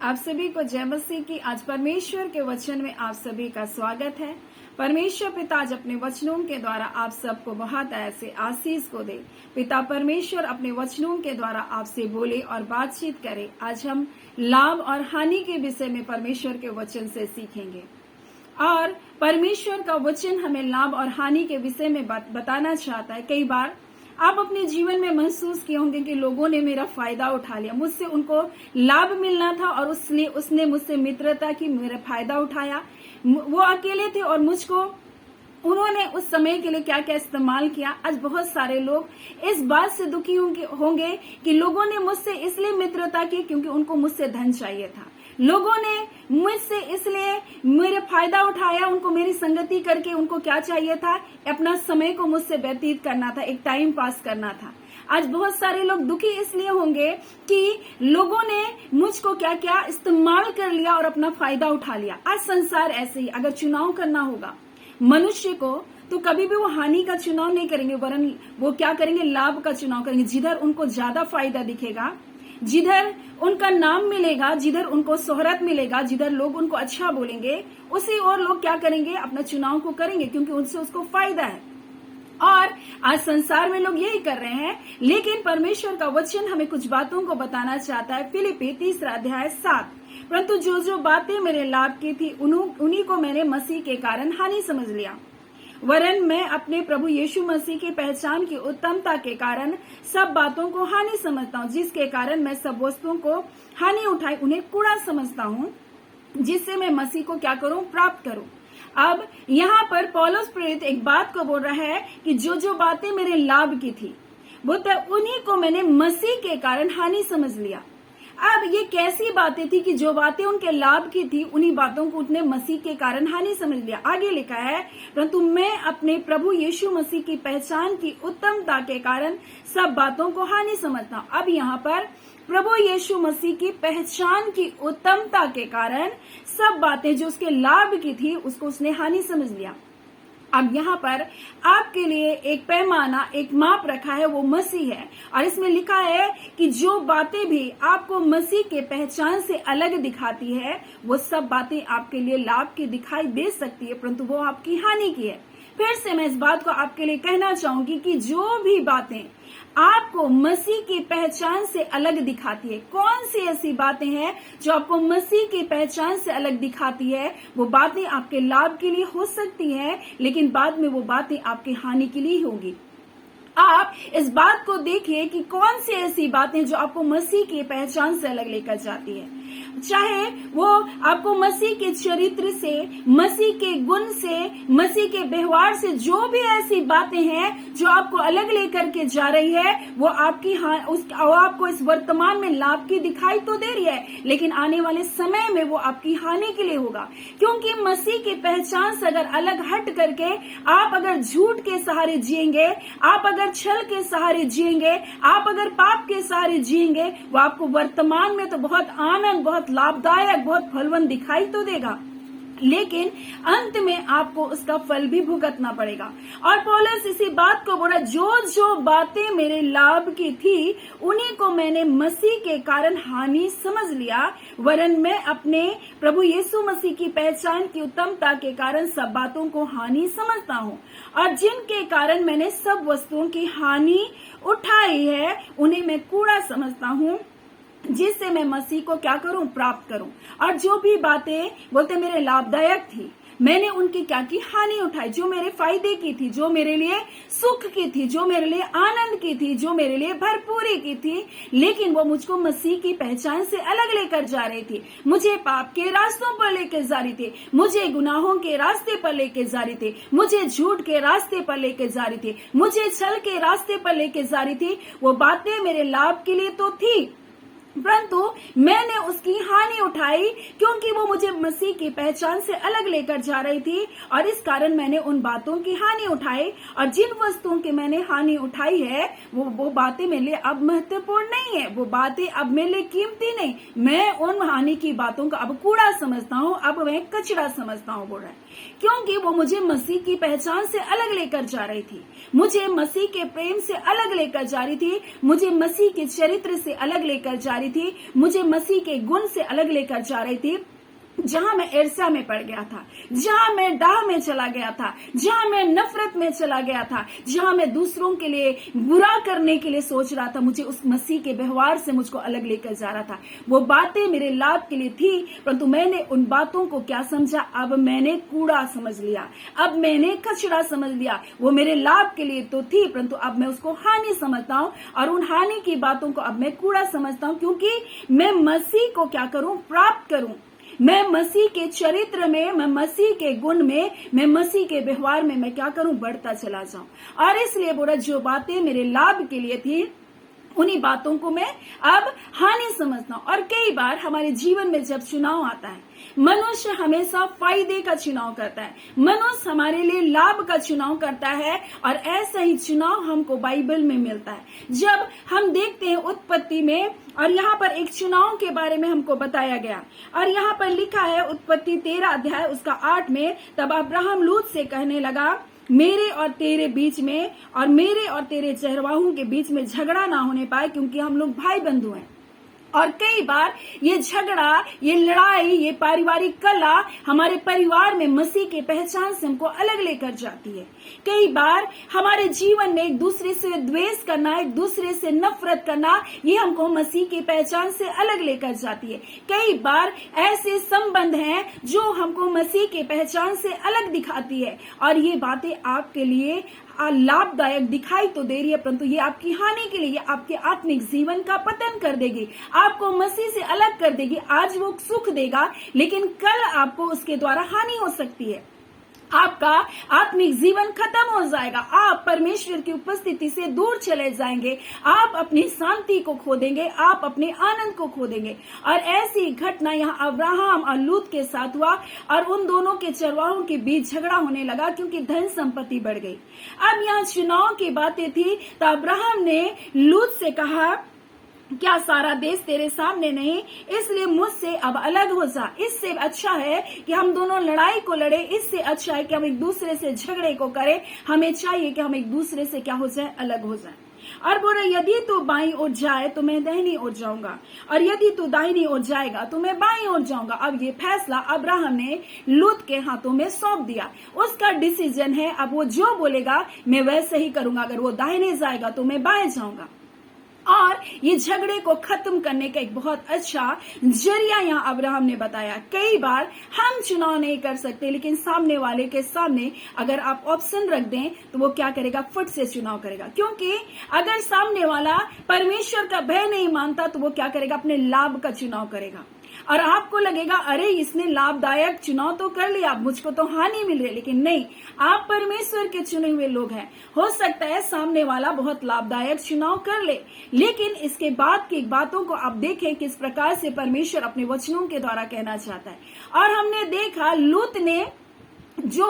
आप सभी को जय मसीह की। आज परमेश्वर के वचन में आप सभी का स्वागत है। परमेश्वर पिता आज अपने वचनों के द्वारा आप सबको बहुत ऐसे आशीष को दे। पिता परमेश्वर अपने वचनों के द्वारा आपसे बोले और बातचीत करे। आज हम लाभ और हानि के विषय में परमेश्वर के वचन से सीखेंगे और परमेश्वर का वचन हमें लाभ और हानि के विषय में बताना चाहता है। कई बार आप अपने जीवन में महसूस किए होंगे कि लोगों ने मेरा फायदा उठा लिया, मुझसे उनको लाभ मिलना था और उसने मुझसे मित्रता की, मेरा फायदा उठाया। वो अकेले थे और मुझको उन्होंने उस समय के लिए क्या क्या इस्तेमाल किया। आज बहुत सारे लोग इस बात से दुखी होंगे कि लोगों ने मुझसे इसलिए मित्रता की क्योंकि उनको मुझसे धन चाहिए था। लोगों ने मुझसे इसलिए मेरा फायदा उठाया, उनको मेरी संगति करके उनको क्या चाहिए था, अपना समय को मुझसे व्यतीत करना था, एक टाइम पास करना था। आज बहुत सारे लोग दुखी इसलिए होंगे कि लोगों ने मुझको क्या क्या इस्तेमाल कर लिया और अपना फायदा उठा लिया। आज संसार ऐसे ही, अगर चुनाव करना होगा मनुष्य को तो कभी भी वो हानि का चुनाव नहीं करेंगे, वरन वो क्या करेंगे, लाभ का चुनाव करेंगे। जिधर उनको ज्यादा फायदा दिखेगा, जिधर उनका नाम मिलेगा, जिधर उनको शोहरत मिलेगा, जिधर लोग उनको अच्छा बोलेंगे, उसी और लोग क्या करेंगे, अपना चुनाव को करेंगे क्योंकि उनसे उसको फायदा है। और आज संसार में लोग यही कर रहे हैं। लेकिन परमेश्वर का वचन हमें कुछ बातों को बताना चाहता है। फिलिप्पी 3:7, परंतु जो जो बातें मेरे लाभ की थी उन्हीं को मैंने मसीह के कारण हानि समझ लिया, वरन मैं अपने प्रभु यीशु मसीह की पहचान की उत्तमता के कारण सब बातों को हानि समझता हूँ, जिसके कारण मैं सब वस्तुओं को हानि उठाई उन्हें कूड़ा समझता हूँ, जिससे मैं मसीह को क्या करूँ, प्राप्त करूँ। अब यहाँ पर पौलुस प्रेरित एक बात को बोल रहा है कि जो जो बातें मेरे लाभ की थी वो तो उन्हीं को मैंने मसीह के कारण हानि समझ लिया। अब ये कैसी बातें थी कि जो बातें उनके लाभ की थी उन्हीं बातों को उन्होंने मसीह के कारण हानि समझ लिया। आगे लिखा है, परंतु मैं अपने प्रभु यीशु मसीह की पहचान की उत्तमता के कारण सब बातों को हानि समझता हूँ। अब यहाँ पर प्रभु यीशु मसीह की पहचान की उत्तमता के कारण सब बातें जो उसके लाभ की थी उसको उसने हानि समझ लिया। अब यहाँ पर आपके लिए एक पैमाना, एक माप रखा है, वो मसीह है। और इसमें लिखा है कि जो बातें भी आपको मसीह के पहचान से अलग दिखाती है वो सब बातें आपके लिए लाभ की दिखाई दे सकती है, परंतु वो आपकी हानि की है। फिर से मैं इस बात को आपके लिए कहना चाहूंगी कि जो भी बातें आपको मसीह की पहचान से अलग दिखाती है, कौन सी ऐसी बातें हैं जो आपको मसीह की पहचान से अलग दिखाती है, वो बातें आपके लाभ के लिए हो सकती है, लेकिन बाद में वो बातें आपकी हानि के लिए होंगी। आप इस बात को देखिए कि कौन सी ऐसी बातें जो आपको मसीह की पहचान से अलग लेकर जाती है। चाहे वो आपको मसीह के चरित्र से, मसीह के गुण से, मसीह के व्यवहार से, जो भी ऐसी बातें हैं जो आपको अलग लेकर के जा रही है, वो आपको इस वर्तमान में लाभ की दिखाई तो दे रही है, लेकिन आने वाले समय में वो आपकी हानि के लिए होगा। क्योंकि मसीह की पहचान से अगर अलग हट करके आप अगर झूठ के सहारे जिएंगे, आप अगर छल के सहारे जिएंगे, आप अगर पाप के सहारे जिएंगे, वो आपको वर्तमान में तो बहुत आनंद, बहुत लाभदायक, बहुत फलवंत दिखाई तो देगा, लेकिन अंत में आपको उसका फल भी भुगतना पड़ेगा। और पौलुस इसी बात को बोला, जो जो बातें मेरे लाभ की थी उन्हीं को मैंने मसीह के कारण हानि समझ लिया, वरन मैं अपने प्रभु यीशु मसीह की पहचान की उत्तमता के कारण सब बातों को हानि समझता हूँ, और जिनके कारण मैंने सब वस्तुओं की हानि उठाई है उन्हें मैं कूड़ा समझता हूँ, जिससे मैं मसीह को क्या करूं, प्राप्त करूं। और जो भी बातें बोलते मेरे लाभदायक थी, मैंने उनकी क्या की, हानि उठाई। जो मेरे फायदे की थी, जो मेरे लिए सुख की थी, जो मेरे लिए आनंद की थी, जो मेरे लिए भरपूरी की थी, लेकिन वो मुझको मसीह की पहचान से अलग लेकर जा रही थी, मुझे पाप के रास्तों पर लेकर जा रही थी, मुझे गुनाहों के रास्ते पर लेकर जा रही थी, मुझे झूठ के रास्ते पर लेकर जा रही थी, मुझे छल के रास्ते पर लेकर जा रही थी। वो बातें मेरे लाभ के लिए तो थी, परंतु मैंने उसकी हानि उठाई क्योंकि वो मुझे मसीह की पहचान से अलग लेकर जा रही थी, और इस कारण मैंने उन बातों की हानि उठाई। और जिन वस्तुओं की मैंने हानि उठाई है वो बातें मेरे लिए अब महत्वपूर्ण नहीं है, वो बातें अब मेरे लिए कीमती नहीं। मैं उन हानि की बातों को अब कूड़ा समझता हूँ, अब मैं कचरा समझता हूँ, बोल रहा है, क्योंकि वो मुझे मसीह की पहचान से अलग लेकर जा रही थी, मुझे मसीह के प्रेम से अलग लेकर जा रही थी, मुझे मसीह के चरित्र से अलग लेकर जा रही रही थी, मुझे मसीह के गुण से अलग लेकर जा रही थी। जहां मैं ईर्ष्या में पड़ गया था, जहां मैं डाह में चला गया था, जहां मैं नफरत में चला गया था, जहां मैं दूसरों के लिए बुरा करने के लिए सोच रहा था, मुझे उस मसीह के व्यवहार से मुझको अलग लेकर जा रहा था। वो बातें मेरे लाभ के लिए थी, परंतु मैंने उन बातों को क्या समझा? अब मैंने कूड़ा समझ लिया, अब मैंने कचरा समझ लिया। वो मेरे लाभ के लिए तो थी, परंतु अब मैं उसको हानि समझता हूँ, और उन हानि की बातों को अब मैं कूड़ा समझता हूँ, क्योंकि मैं मसीह को क्या करूं? प्राप्त करूं। मैं मसीह के चरित्र में, मैं मसीह के गुण में, मैं मसीह के व्यवहार में मैं क्या करूं? बढ़ता चला जाऊं। और इसलिए बोला, जो बातें मेरे लाभ के लिए थी, उन्हीं बातों को मैं अब हानि समझता हूं। और कई बार हमारे जीवन में जब चुनाव आता है, मनुष्य हमेशा फायदे का चुनाव करता है, मनुष्य हमारे लिए लाभ का चुनाव करता है, और ऐसा ही चुनाव हमको बाइबल में मिलता है। जब हम देखते हैं उत्पत्ति में, और यहाँ पर एक चुनाव के बारे में हमको बताया गया, और यहाँ पर लिखा है उत्पत्ति 13 अध्याय उसका 8 में, तब अब्राहम लूत से कहने लगा, मेरे और तेरे बीच में और मेरे और तेरे चरवाहों के बीच में झगड़ा ना होने पाए, क्योंकि हम लोग भाई बंधु हैं। और कई बार ये झगड़ा, ये लड़ाई, ये पारिवारिक कला हमारे परिवार में मसीह के पहचान से हमको अलग लेकर जाती है। कई बार हमारे जीवन में एक दूसरे से द्वेष करना, एक दूसरे से नफरत करना, ये हमको मसीह की पहचान से अलग लेकर जाती है। कई बार ऐसे संबंध हैं जो हमको मसीह के पहचान से अलग दिखाती है, और ये बातें आपके लिए लाभदायक दिखाई तो दे रही है, परंतु ये आपकी हानि के लिए, ये आपके आत्मिक जीवन का पतन कर देगी, आपको मसीह से अलग कर देगी। आज वो सुख देगा, लेकिन कल आपको उसके द्वारा हानि हो सकती है। आपका आत्मिक जीवन खत्म हो जाएगा, आप परमेश्वर की उपस्थिति से दूर चले जाएंगे, आप अपनी शांति को खो देंगे, आप अपने आनंद को खो देंगे। और ऐसी घटना यहाँ अब्राहम और लूत के साथ हुआ, और उन दोनों के चरवाहों के बीच झगड़ा होने लगा, क्योंकि धन संपत्ति बढ़ गई। अब यहाँ चुनाव की बातें थी, तो अब्राहम ने लूत से कहा, क्या सारा देश तेरे सामने नहीं? इसलिए मुझसे अब अलग हो जा। इससे अच्छा है कि हम दोनों लड़ाई को लड़े, इससे अच्छा है कि हम एक दूसरे से झगड़े को करें। हमें चाहिए कि हम एक दूसरे से क्या हो जाए? अलग हो जाए। और बोले, यदि तू बाईं ओर जाए तो मैं दाहिनी ओर जाऊंगा, और यदि तू दाहिनी ओर जाएगा तो मैं बाईं ओर जाऊंगा। अब ये फैसला अब्राहम ने लूत के हाथों में सौंप दिया। उसका डिसीजन है, अब वो जो बोलेगा मैं वैसे ही करूंगा। अगर वो दाहिने जाएगा तो मैं बाएं जाऊंगा। और ये झगड़े को खत्म करने का एक बहुत अच्छा जरिया यहाँ अब्राहम ने बताया। कई बार हम चुनाव नहीं कर सकते, लेकिन सामने वाले के सामने अगर आप ऑप्शन रख दें तो वो क्या करेगा? फट से चुनाव करेगा। क्योंकि अगर सामने वाला परमेश्वर का भय नहीं मानता तो वो क्या करेगा? अपने लाभ का चुनाव करेगा। और आपको लगेगा, अरे इसने लाभदायक चुनाव तो कर लिया, मुझको तो हानि मिल रही, लेकिन नहीं, आप परमेश्वर के चुने हुए लोग हैं। हो सकता है सामने वाला बहुत लाभदायक चुनाव कर ले, लेकिन इसके बाद की बातों को आप देखें किस प्रकार से परमेश्वर अपने वचनों के द्वारा कहना चाहता है। और हमने देखा लूत ने जो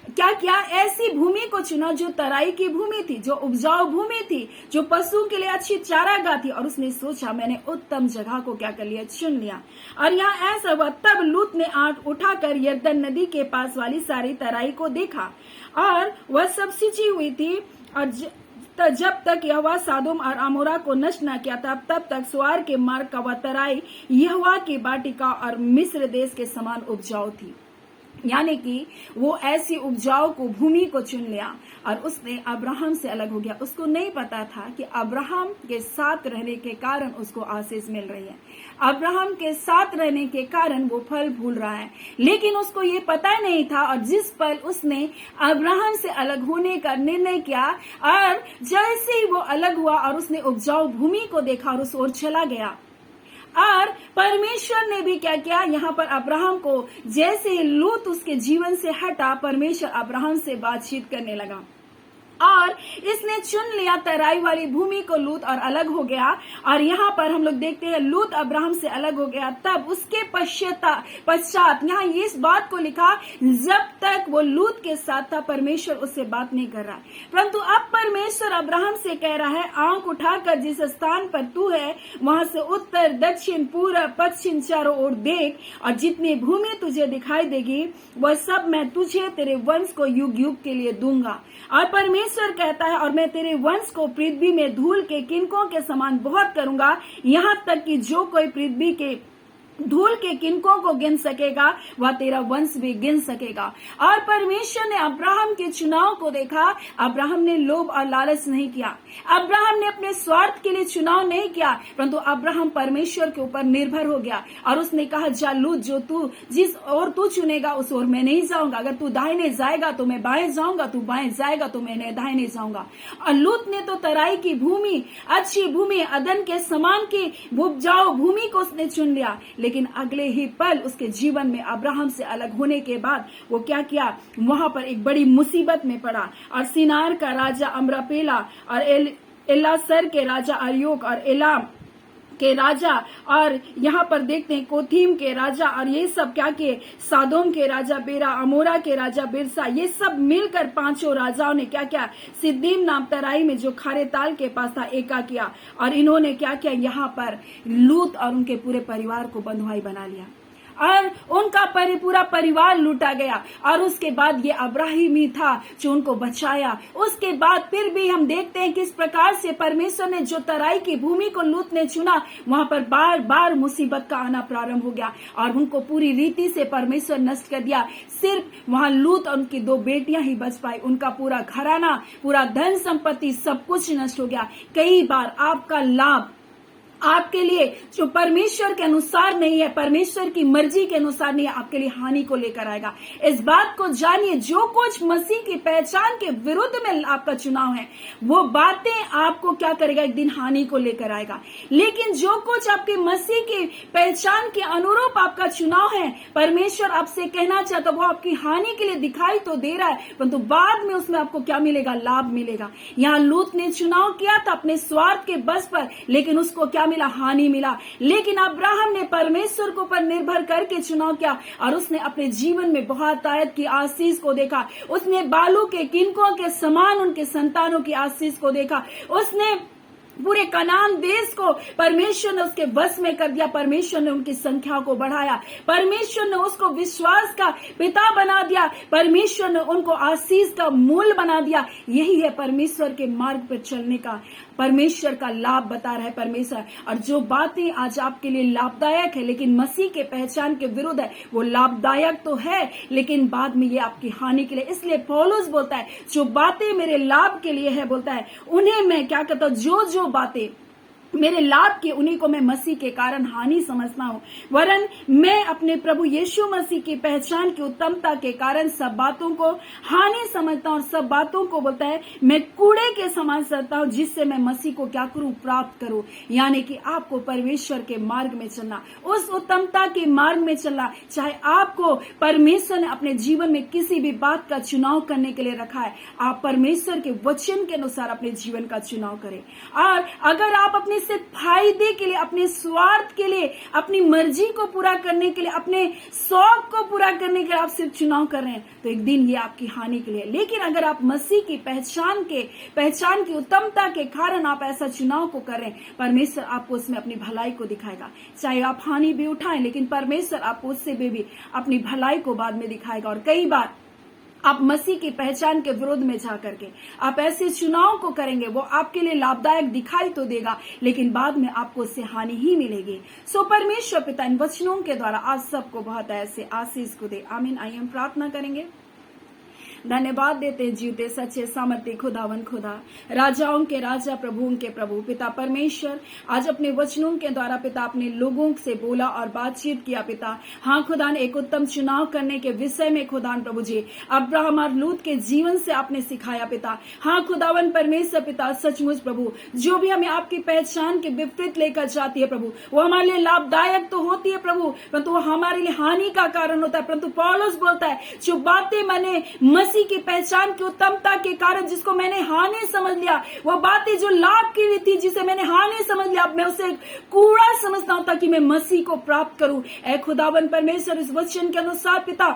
क्या किया, ऐसी भूमि को चुना जो तराई की भूमि थी, जो उपजाऊ भूमि थी, जो पशु के लिए अच्छी चारागाह थी, और उसने सोचा मैंने उत्तम जगह को क्या कर लिया? चुन लिया। और यहाँ ऐसा हुआ, तब लूत ने आंख उठाकर यरदन नदी के पास वाली सारी तराई को देखा, और वह सब सिंची हुई थी, और जब तक यहोवा सादोम और अमोरा को नष्ट न किया था, तब तक सुआर के मार्ग का वह तराई यहोवा की बाटिका और मिस्र देश के समान उपजाऊ थी। यानी कि वो ऐसी उपजाऊ को, भूमि को चुन लिया, और उसने अब्राहम से अलग हो गया। उसको नहीं पता था कि अब्राहम के साथ रहने के कारण उसको आशीष मिल रही है, अब्राहम के साथ रहने के कारण वो फल फूल रहा है, लेकिन उसको ये पता नहीं था। और जिस पल उसने अब्राहम से अलग होने का निर्णय किया, और जैसे ही वो अलग हुआ और उसने उपजाऊ भूमि को देखा और उस ओर चला गया, और परमेश्वर ने भी क्या किया? यहाँ पर अब्राहम को, जैसे लूत उसके जीवन से हटा, परमेश्वर अब्राहम से बातचीत करने लगा, और इसने चुन लिया तराई वाली भूमि को लूत, और अलग हो गया। और यहाँ पर हम लोग देखते हैं लूत अब्राहम से अलग हो गया। तब उसके पश्चात यहाँ इस बात को लिखा, जब तक वो लूत के साथ था परमेश्वर उससे बात नहीं कर रहा, परंतु अब परमेश्वर अब्राहम से कह रहा है, आंख उठाकर जिस स्थान पर तू है वहां से उत्तर, दक्षिण, पूरब, पश्चिम चारों ओर देख, और जितनी भूमि तुझे दिखाई देगी वह सब मैं तुझे, तेरे वंश को युग युग के लिए दूंगा। और परमेश्वर परमेश्वर कहता है, और मैं तेरे वंश को पृथ्वी में धूल के किनकों के समान बहुत करूंगा, यहाँ तक कि जो कोई पृथ्वी के धूल के किनकों को गिन सकेगा वह तेरा वंश भी गिन सकेगा। और परमेश्वर ने अब्राहम के चुनाव को देखा। अब्राहम ने लोभ और लालच नहीं किया, अब्राहम ने अपने स्वार्थ के लिए चुनाव नहीं किया, परंतु अब्राहम परमेश्वर के ऊपर निर्भर हो गया और उसने कहा, जा लूत, जो तू जिस और तू चुनेगा उस ओर मैं नहीं जाऊंगा, अगर तू दाहिने जाएगा तो मैं बाएं जाऊंगा, तू बाएं जाएगा तो मैं दाहिने जाऊंगा। और लूत ने तो तराई की भूमि, अच्छी भूमि, अदन के समान की उपजाऊ भूमि को उसने चुन लिया, लेकिन अगले ही पल उसके जीवन में अब्राहम से अलग होने के बाद वो क्या किया, वहां पर एक बड़ी मुसीबत में पड़ा। और सिनार का राजा अम्रापेला और एलासर के राजा अर्योक और एलाम के राजा, और यहाँ पर देखते हैं कोथीम के राजा, और ये सब क्या किए, सादोम के राजा बेरा, अमोरा के राजा बिरसा, ये सब मिलकर पांचों राजाओं ने क्या किया, सिद्दीम नाम तराई में जो खारे ताल के पास था एका किया। और इन्होंने क्या किया, यहाँ पर लूत और उनके पूरे परिवार को बंधुआई बना लिया और उनका पूरा परिवार लूटा गया। और उसके बाद ये अब्राहिम ही था जो उनको बचाया। उसके बाद फिर भी हम देखते हैं किस प्रकार से परमेश्वर ने जो तराई की भूमि को लूत ने चुना, वहां पर बार बार मुसीबत का आना प्रारंभ हो गया और उनको पूरी रीति से परमेश्वर नष्ट कर दिया। सिर्फ वहां लूत और उनकी 2 बेटियां ही बच पाई, उनका पूरा घराना, पूरा धन संपत्ति सब कुछ नष्ट हो गया। कई बार आपका लाभ आपके लिए जो परमेश्वर के अनुसार नहीं है, परमेश्वर की मर्जी के अनुसार नहीं है, आपके लिए हानि को लेकर आएगा। इस बात को जानिए, जो कुछ मसीह की पहचान के विरुद्ध में आपका चुनाव है, वो बातें आपको क्या करेगा, एक दिन हानि को लेकर आएगा। लेकिन जो कुछ आपके मसीह की पहचान के अनुरूप आपका चुनाव है, परमेश्वर आपसे कहना चाहता, वो आपकी हानि के लिए दिखाई तो दे रहा है, परंतु बाद में उसमें आपको क्या मिलेगा, लाभ मिलेगा। यहाँ लूत ने चुनाव किया था अपने स्वार्थ के बस पर, लेकिन उसको क्या मिला, हानि मिला। लेकिन अब्राहम ने परमेश्वर के ऊपर निर्भर करके चुनाव किया और उसने अपने जीवन में बहुत आयत की आशीष को देखा। उसने बालू के किनकों के समान उनके संतानों की आशीष को देखा। उसने पूरे कनान देश को परमेश्वर ने उसके वश में कर दिया। परमेश्वर ने उनकी संख्या को बढ़ाया। परमेश्वर ने उसको विश्वास का पिता बना दिया। परमेश्वर ने उनको आशीष का मूल बना दिया। यही है परमेश्वर के मार्ग पर चलने का, परमेश्वर का लाभ बता रहा है परमेश्वर। और जो बातें आज आपके लिए लाभदायक है लेकिन मसीह के पहचान के विरुद्ध है, वो लाभदायक तो है लेकिन बाद में ये आपकी हानि के लिए। इसलिए पौलुस बोलता है, जो बातें मेरे लाभ के लिए है, बोलता है उन्हें मैं क्या कहता हूं, जो बातें मेरे लाभ की, उन्हीं को मैं मसीह के कारण हानि समझता हूँ। वरन मैं अपने प्रभु यीशु मसीह की पहचान की उत्तमता के कारण सब बातों को हानि समझता हूँ और सब बातों को बोलता है मैं कूड़े के समान समझता हूँ, जिससे मैं मसीह को क्या करूँ, प्राप्त करूँ। यानी कि आपको परमेश्वर के मार्ग में चलना, उस उत्तमता के मार्ग में चलना। चाहे आपको परमेश्वर ने अपने जीवन में किसी भी बात का चुनाव करने के लिए रखा है, आप परमेश्वर के वचन के अनुसार अपने जीवन का चुनाव करें। और अगर आप अपने सिर्फ फायदे के लिए, अपने स्वार्थ के लिए, अपनी मर्जी को पूरा करने के लिए, अपने शौक को पूरा करने के लिए आप सिर्फ चुनाव कर रहे हैं, तो एक दिन ये आपकी हानि के लिए। लेकिन अगर आप मसीह की पहचान की उत्तमता के कारण आप ऐसा चुनाव को कर रहे हैं, परमेश्वर आपको उसमें अपनी भलाई को दिखाएगा। चाहे आप हानि भी उठाएं, लेकिन परमेश्वर आपको उससे भी अपनी भलाई को बाद में दिखाएगा। और कई बार आप मसीह की पहचान के विरोध में जा करके आप ऐसे चुनाव को करेंगे, वो आपके लिए लाभदायक दिखाई तो देगा लेकिन बाद में आपको उससे हानि ही मिलेगी। सो परमेश्वर पिता इन वचनों के द्वारा आप सबको बहुत ऐसे आशीष को दे। आमीन। आइए हम प्रार्थना करेंगे। धन्यवाद देते जीवते सच्चे सामर्थ्य खुदावन खुदा, राजाओं के राजा, प्रभुओं के प्रभु, पिता परमेश्वर, आज अपने वचनों के द्वारा पिता अपने लोगों से बोला और बातचीत किया पिता। हाँ खुदा ने एक उत्तम चुनाव करने के विषय में खुदान प्रभु जी अब्राहम और लूत के जीवन से आपने सिखाया पिता। हाँ खुदावन परमेश्वर पिता, सचमुच प्रभु जो भी हमें आपकी पहचान के विपरीत लेकर जाती है प्रभु, वो हमारे लिए लाभदायक तो होती है प्रभु, परंतु वो हमारे लिए हानि का कारण होता है। परंतु पौलुस बोलता है जो बातें मैंने मसीह की पहचान की उत्तमता के कारण जिसको मैंने हानि समझ लिया, वो बातें जो लाभ की लिए थी जिसे मैंने हानि समझ लिया, अब मैं उसे कूड़ा समझता हूं ताकि मैं मसीह को प्राप्त करूं। ऐ खुदावन परमेश्वर, इस वचन के अनुसार पिता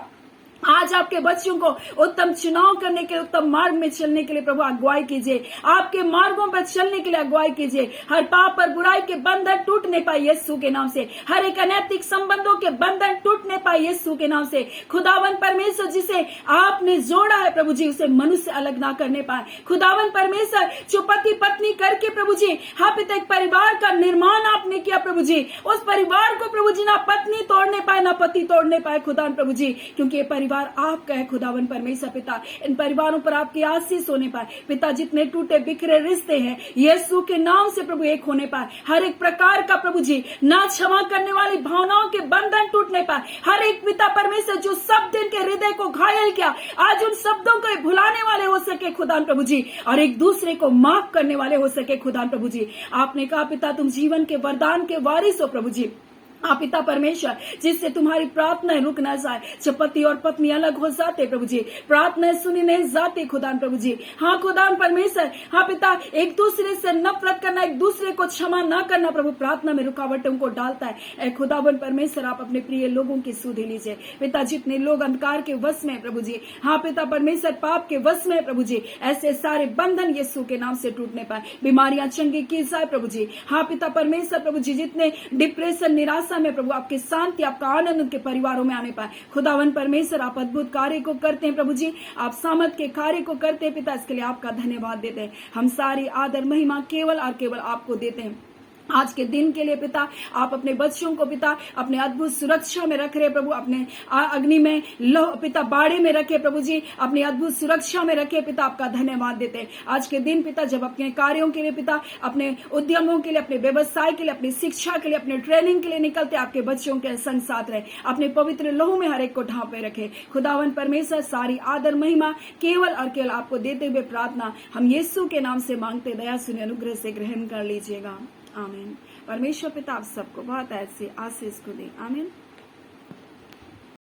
आज आपके बच्चों को उत्तम चुनाव करने के लिए, उत्तम मार्ग में चलने के लिए प्रभु अगुवाई कीजिए। आपके मार्गों पर चलने के लिए अगुवाई कीजिए। हर पाप और बुराई के बंधन टूटने पाए यीशु के नाम से। हर एक अनैतिक संबंधों के बंधन टूटने पाए यीशु के नाम से। खुदावन परमेश्वर जिसे आपने जोड़ा है प्रभु जी, उसे मनुष्य अलग ना करने पाए। खुदावन परमेश्वर जो पति पत्नी करके प्रभु जी, हाँ पिता, एक परिवार का निर्माण आपने किया प्रभु जी, उस परिवार को प्रभु जी ना पत्नी तोड़ने पाए ना पति तोड़ने पाए खुदावन प्रभु जी, क्योंकि ये परिवार आपका है खुदावन परमेश्वर पिता। इन परिवारों पर आपकी आशीष होने पाए पिता। जितने टूटे बिखरे रिश्ते हैं यीशु के नाम से प्रभु एक होने पाए। हर एक प्रकार का प्रभु जी ना क्षमा करने वाली भावनाओं के बंधन टूटने पाए। हर एक पिता परमेश्वर जो शब्द इनके हृदय को घायल किया, आज उन शब्दों को भुलाने वाले हो सके खुदान प्रभु जी, और एक दूसरे को माफ करने वाले हो सके खुदान प्रभु जी। आपने कहा पिता तुम जीवन के वरदान के वारिस हो प्रभु जी। हाँ पिता परमेश्वर, जिससे तुम्हारी प्रार्थनाएं रुक ना जाए। जब पति और पत्नी अलग हो जाते प्रभु जी, प्रार्थनाएं सुनी नहीं जाती खुदान प्रभु जी। हाँ खुदान परमेश्वर, हाँ पिता, एक दूसरे से नफरत करना, एक दूसरे को क्षमा ना करना प्रभु प्रार्थना में रुकावटों को डालता है। ऐ खुदावन परमेश्वर, आप अपने प्रिय लोगों की सुधि लीजिए पिता। जितने लोग अंधकार के वश में प्रभु जी, हाँ पिता परमेश्वर, पाप के वश में प्रभु जी, ऐसे सारे बंधन यीशु के नाम से टूटने पाए। बीमारियां चंगी की जाए प्रभु जी। हाँ पिता परमेश्वर प्रभु जी, जितने डिप्रेशन निराशा में प्रभु, आपकी शांति, आपका आनंद उनके परिवारों में आने पाए। खुदावन परमेश्वर, आप अद्भुत कार्य को करते हैं प्रभु जी, आप सामर्थ के कार्य को करते हैं पिता। इसके लिए आपका धन्यवाद देते हैं। हम सारी आदर महिमा केवल और केवल आपको देते हैं। आज के दिन के लिए पिता, आप अपने बच्चों को पिता अपने अद्भुत सुरक्षा में रख रहे प्रभु। अपने अग्नि में पिता बाड़े में रखे प्रभु जी, अपनी अद्भुत सुरक्षा में रखे पिता। आपका धन्यवाद देते हैं। आज के दिन पिता, जब अपने कार्यों के लिए पिता, अपने उद्यमों के लिए, अपने व्यवसाय के लिए, अपनी शिक्षा के लिए, अपने ट्रेनिंग के लिए निकलते, आपके बच्चों के संग साथ रहे। अपने पवित्र लहू में हर एक को ढांपे रखे खुदावन परमेश्वर। सारी आदर महिमा केवल और केवल आपको देते हुए प्रार्थना हम यीशु के नाम से मांगते, दया सुने अनुग्रह से ग्रहण कर लीजिएगा। आमीन। परमेश्वर पिता आप सबको बहुत ऐसे आशीष को दे। आमीन।